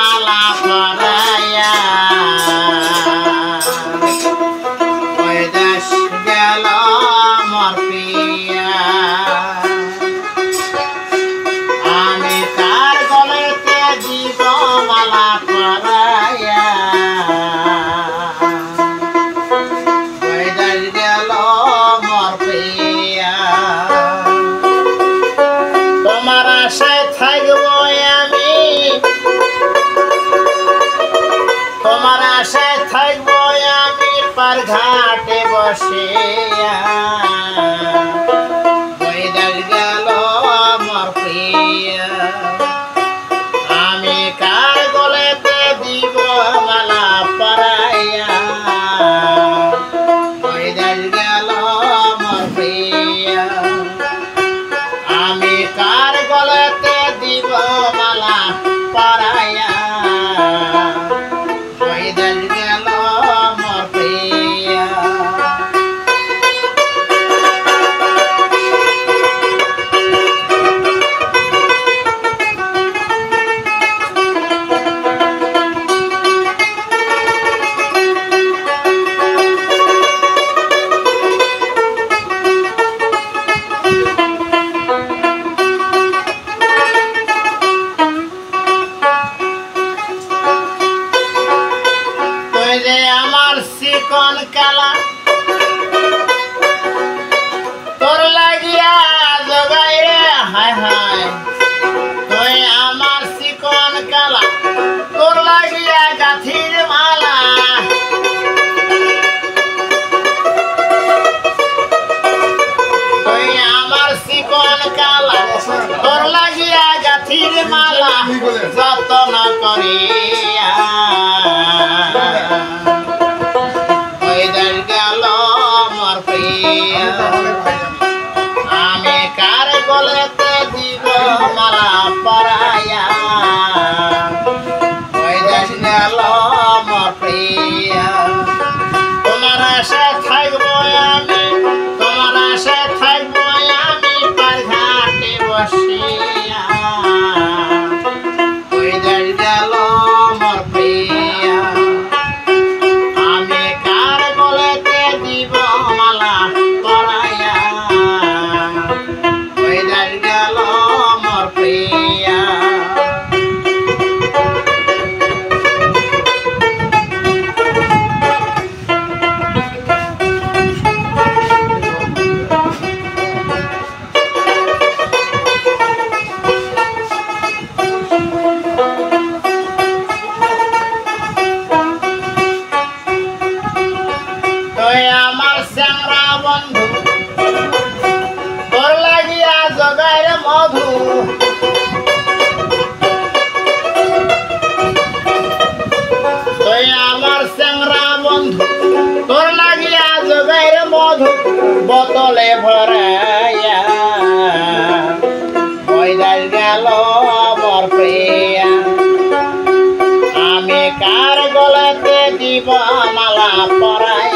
মালা পরাইয়া ওই দেশ গেল মোর প্রিয়া আমি তার গলেতে দিব মালা পরাইয়া ওই দেশ গেল মোর প্রিয়া তোমার আশায় থাকবো আমি তোমার আশায় থাকবো আমি পার ঘাটে বসে বৈদাস গেল মোর প্রিয়া আমি কার গলেতে দিব মালা পরাইয়া বৈদাস গেল মোর প্রিয়া আমি কার গলেতে দিব মালা পরাইয়া বৈদাস গেল মোর প্রিয়া আমার চিকন কালা তোর লাগিয়া জগাই রে হায় হায় তুই আমার চিকন কালা তোর লাগিয়া গাথির মালা তুই আমার চিকন কালা তোর লাগিয়া গাথির মালা যত্ন করিয়া বৈদাস গেল মোর প্রিয়া আমি কার গলেতে দিব মালা পরাইয়া বৈদাস গেল মোর প্রিয়া তোমার আশায় থাকবো আমি তোমার আশায় থাকবো আমি পার ঘাটে বসিয়া বৈদাস গেল মোর প্রিয়া আমি কার গলেতে দিব মালা পরাইয়া বৈদাস গেল মোর প্রিয়া তুই আমার শ্যামরা বন্ধু তোর লাগিয়া জগাইর মধু তুই আমার শ্যামরা বন্ধু তোর লাগিয়া জগাইর মধু বোতলে ভরাইয়া বৈদাস গেল মোর প্রিয়া আমি কার গলেতে দিব মালা পরাইয়া